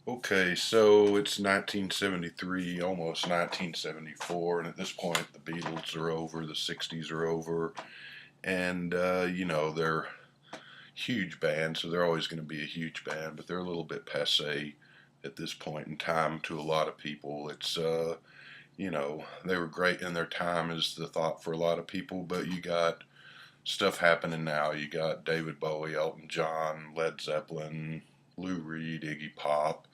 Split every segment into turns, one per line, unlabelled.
Okay, so it's 1973, almost 1974, and at this point the Beatles are over, the 60s are over, and they're huge band, so they're always going to be a huge band, but they're a little bit passe at this point in time to a lot of people. They were great in their time is the thought for a lot of people, but you got stuff happening now. You got David Bowie, Elton John, Led Zeppelin, Lou Reed, Iggy Pop,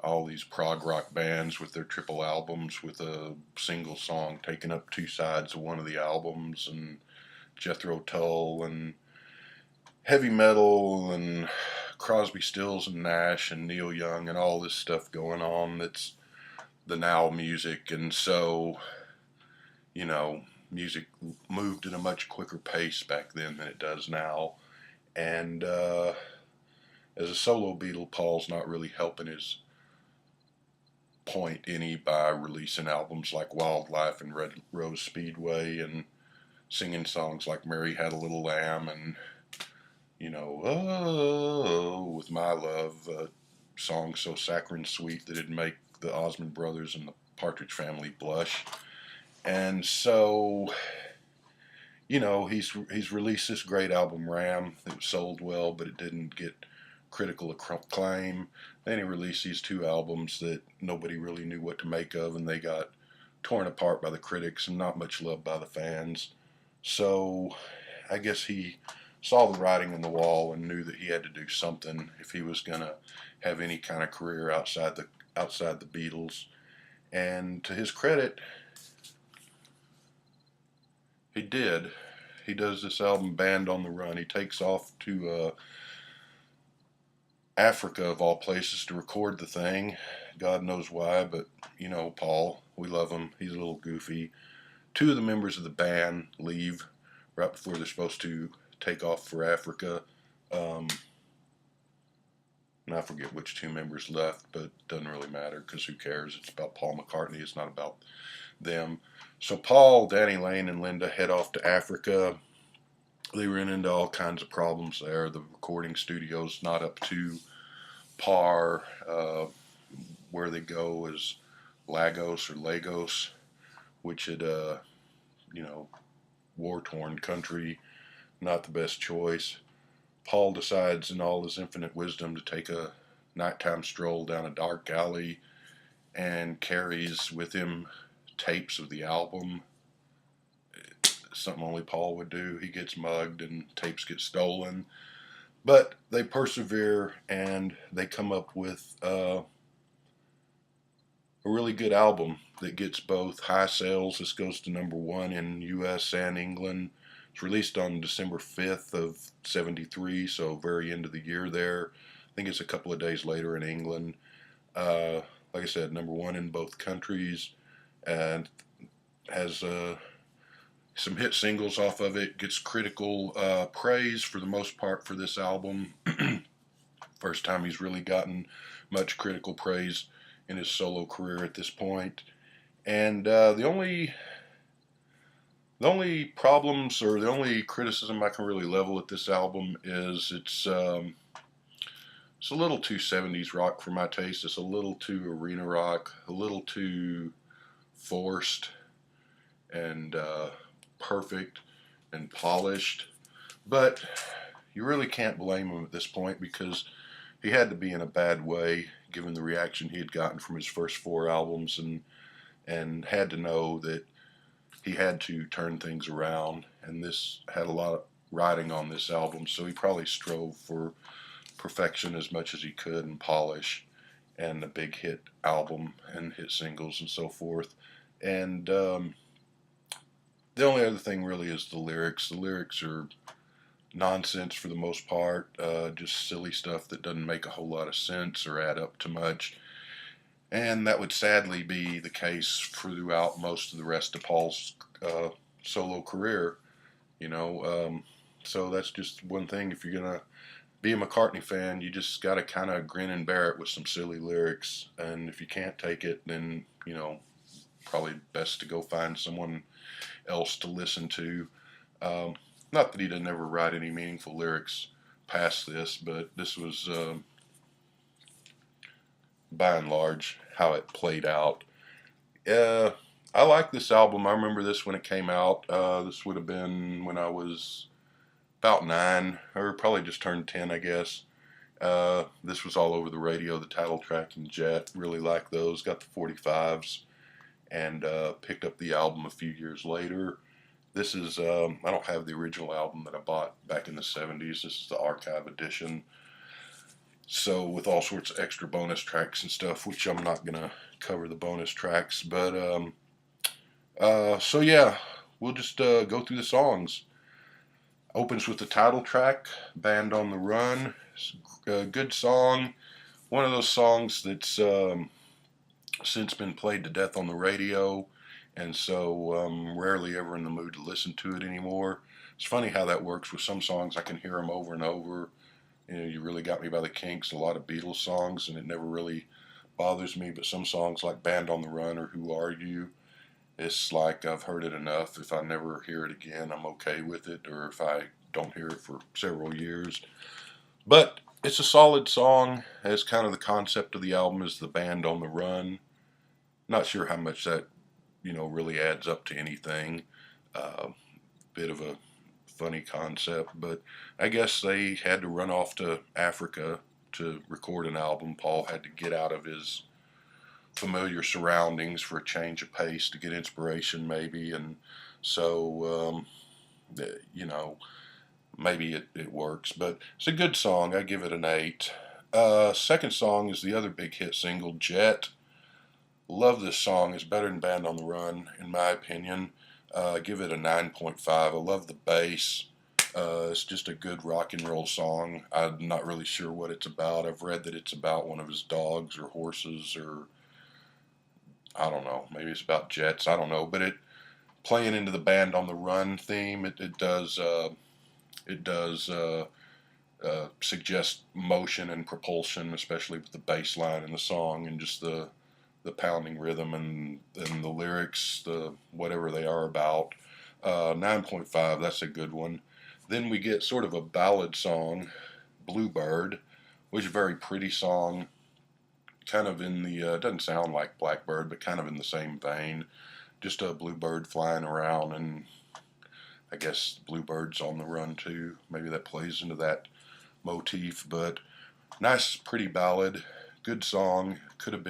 all these prog rock bands with their triple albums with a single song taking up two sides of one of the albums, and Jethro Tull and heavy metal and Crosby, Stills and Nash and Neil Young and all this stuff going on that's the now music. And so, you know, music moved at a much quicker pace back then than it does now. And as a solo Beatle, Paul's not really helping his point any by releasing albums like Wildlife and Red Rose Speedway and singing songs like Mary Had a Little Lamb and, oh, with My Love, a song so saccharine sweet that it'd make the Osmond Brothers and the Partridge Family blush. And so, he's released this great album, Ram, that sold well, but it didn't get critical acclaim. Then he released these two albums that nobody really knew what to make of, and they got torn apart by the critics and not much loved by the fans. So I guess he saw the writing on the wall and knew that he had to do something if he was going to have any kind of career outside the Beatles. And to his credit, he did. He does this album, Band on the Run. He takes off to Africa, of all places, to record the thing. God knows why, but Paul, we love him. He's a little goofy. Two of the members of the band leave right before they're supposed to take off for Africa. Um, and I forget which two members left, but it doesn't really matter because who cares? It's about Paul McCartney. It's not about them. So Paul, Danny Lane, and Linda head off to Africa. They ran into all kinds of problems there. The recording studio's not up to par. Where they go is Lagos, which had, war-torn country, not the best choice. Paul decides in all his infinite wisdom to take a nighttime stroll down a dark alley and carries with him tapes of the album. Something only Paul would do. He gets mugged and tapes get stolen. But they persevere and they come up with a really good album that gets both high sales. This goes to number one in U.S. and England. It's released on December 5th of 73, so very end of the year there. I think it's a couple of days later in England. Like I said, number one in both countries, and has some hit singles off of it. Gets critical praise for the most part for this album. First time he's really gotten much critical praise in his solo career at this point. And the only problems or the only criticism I can really level at this album is it's a little too 70s rock for my taste. It's a little too arena rock, a little too forced and perfect and polished. But you really can't blame him at this point because he had to be in a bad way given the reaction he had gotten from his first four albums, and had to know that he had to turn things around, and this had a lot of riding on this album, so he probably strove for perfection as much as he could and polish and a big hit album and hit singles and so forth. And the only other thing really is the lyrics. The lyrics are nonsense for the most part, just silly stuff that doesn't make a whole lot of sense or add up to much. And that would sadly be the case throughout most of the rest of Paul's solo career, you know. So that's just one thing. If you're going to be a McCartney fan, you just got to kind of grin and bear it with some silly lyrics. And if you can't take it, then, probably best to go find someone else to listen to. Not that he didn't ever write any meaningful lyrics past this, but this was by and large, how it played out. Uh, I like this album. I remember this when it came out. This would have been when I was about 9, or probably just turned 10, I guess. This was all over the radio, the title track and Jet. Really liked those. Got the 45s and picked up the album a few years later. This is, I don't have the original album that I bought back in the 70s. This is the archive edition. So with all sorts of extra bonus tracks and stuff, which I'm not going to cover the bonus tracks. But, so yeah, we'll just go through the songs. Opens with the title track, Band on the Run. It's a good song. One of those songs that's since been played to death on the radio, and so rarely ever in the mood to listen to it anymore. It's funny how that works with some songs. I can hear them over and over. You know, You Really Got Me by the Kinks, a lot of Beatles songs, and it never really bothers me. But some songs like Band on the Run or Who Are You, it's like I've heard it enough. If I never hear it again, I'm okay with it, or if I don't hear it for several years. But it's a solid song. As kind of the concept of the album is the band on the run. Not sure how much that, really adds up to anything. Bit of a funny concept, but I guess they had to run off to Africa to record an album. Paul had to get out of his familiar surroundings for a change of pace to get inspiration, maybe, and so maybe it works. But it's a good song. I give it an 8. Second song is the other big hit single, Jet. Love this song. It's better than Band on the Run, in my opinion. Give it a 9.5. I love the bass. It's just a good rock and roll song. I'm not really sure what it's about. I've read that it's about one of his dogs or horses, or I don't know. Maybe it's about jets. I don't know. But it playing into the Band on the Run theme, it does suggest motion and propulsion, especially with the bass line in the song and just the pounding rhythm and the lyrics, the whatever they are about. 9.5, that's a good one. Then we get sort of a ballad song, Bluebird, which is a very pretty song, kind of in the, doesn't sound like Blackbird, but kind of in the same vein. Just a bluebird flying around, and I guess bluebirds on the run too. Maybe that plays into that motif, but nice, pretty ballad, good song. Could have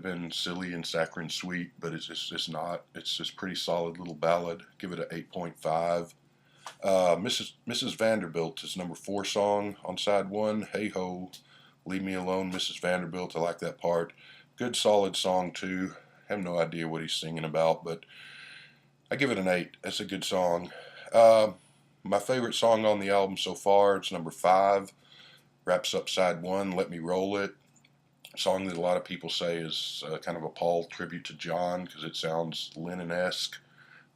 been silly and saccharine sweet, but it's not. It's just pretty solid little ballad. Give it an 8.5. Mrs. Vanderbilt is number 4 song on side 1. Hey ho, leave me alone, Mrs. Vanderbilt. I like that part. Good solid song too. Have no idea what he's singing about, but I give it an 8. That's a good song. My favorite song on the album so far, it's number 5. Wraps up side 1, Let Me Roll It. Song that a lot of people say is kind of a Paul tribute to John, because it sounds Lennon-esque,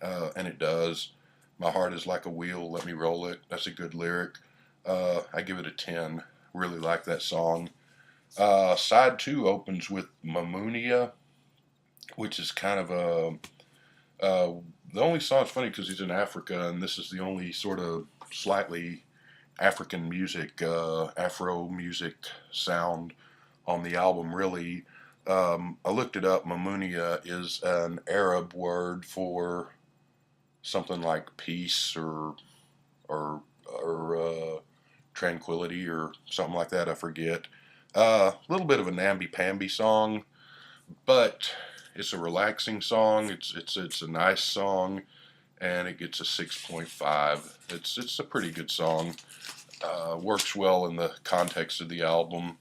and it does. My heart is like a wheel, let me roll it. That's a good lyric. I give it a 10. Really like that song. Side 2 opens with Mamunia, which is kind of the only song. It's funny because he's in Africa, and this is the only sort of slightly African music, Afro music sound on the album, really. I looked it up. Mamunia is an Arab word for something like peace or tranquility or something like that. I forget. A little bit of a namby-pamby song, but it's a relaxing song. It's a nice song, and it gets a 6.5. It's a pretty good song. Works well in the context of the album.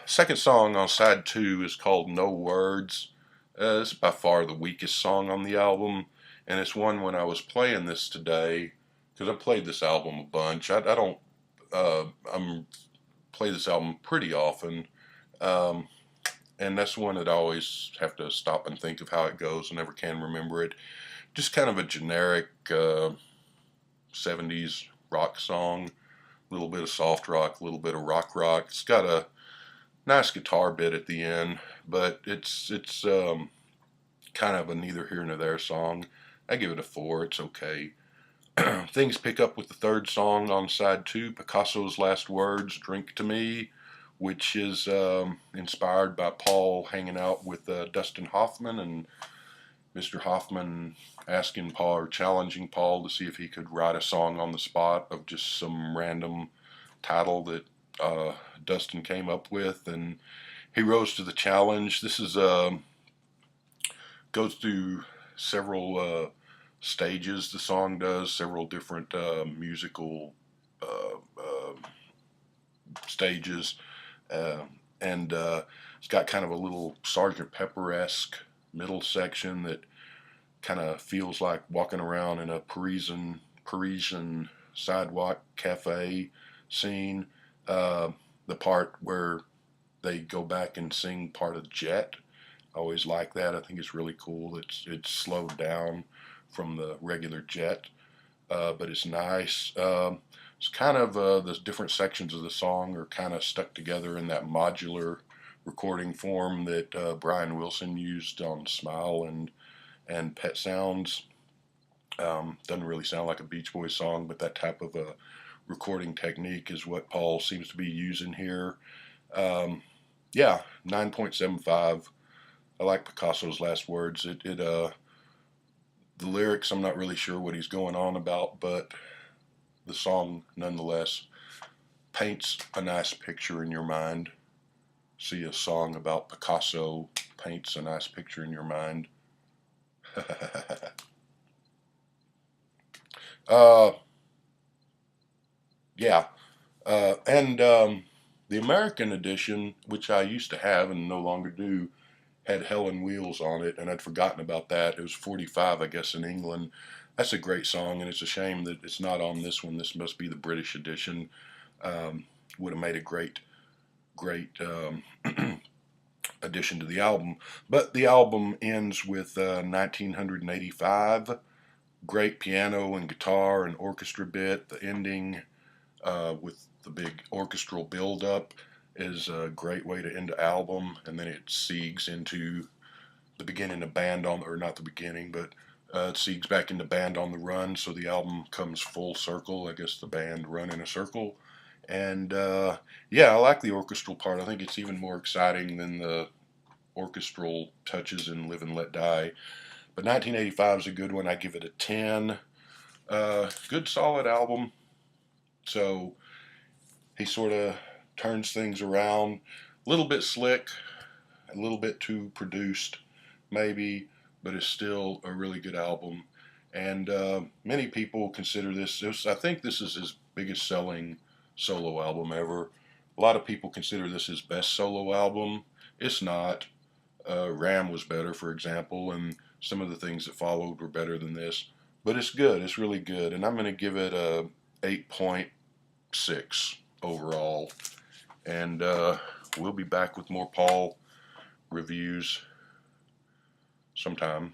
Second song on side 2 is called No Words. It's by far the weakest song on the album, and it's one when I was playing this today, because I played this album a bunch. I don't play this album pretty often, and that's one that I always have to stop and think of how it goes. I never can remember it. Just kind of a generic 70s rock song. A little bit of soft rock, a little bit of rock. It's got a nice guitar bit at the end, but it's kind of a neither here nor there song. I give it a 4. It's okay. Things pick up with the third song on side 2, Picasso's Last Words, Drink to Me, which is inspired by Paul hanging out with Dustin Hoffman, and Mr. Hoffman asking Paul or challenging Paul to see if he could write a song on the spot of just some random title that Dustin came up with, and he rose to the challenge. This is goes through several stages. The song does several different musical stages, uh, and it's got kind of a little Sergeant Pepper-esque middle section that kind of feels like walking around in a Parisian sidewalk cafe scene. The part where they go back and sing part of Jet, I always like that. I think it's really cool. It's slowed down from the regular Jet, but it's nice. It's kind of the different sections of the song are kind of stuck together in that modular recording form that Brian Wilson used on Smile and Pet Sounds. Doesn't really sound like a Beach Boys song, but that type of a recording technique is what Paul seems to be using here. Yeah, 9.75. I like Picasso's last words. The lyrics, I'm not really sure what he's going on about, but the song nonetheless paints a nice picture in your mind. See, a song about Picasso paints a nice picture in your mind. uh, yeah, and the American edition, which I used to have and no longer do, had Hell on Wheels on it, and I'd forgotten about that. It was 45, I guess, in England. That's a great song, and it's a shame that it's not on this one. This must be the British edition. Would have made a great addition to the album. But the album ends with 1985. Great piano and guitar and orchestra bit. The ending with the big orchestral build-up is a great way to end the album, and then it segues into the beginning of Band on, or not the beginning, but it segues back into Band on the Run, so the album comes full circle. I guess the band run in a circle, and yeah, I like the orchestral part. I think it's even more exciting than the orchestral touches in Live and Let Die. But 1985 is a good one. I give it a 10. Good solid album. So he sort of turns things around. A little bit slick, a little bit too produced, maybe, but it's still a really good album. And many people consider this, I think this is his biggest selling solo album ever. A lot of people consider this his best solo album. It's not. Ram was better, for example, and some of the things that followed were better than this. But it's good. It's really good. And I'm going to give it a 8.6 overall. And we'll be back with more Paul reviews sometime.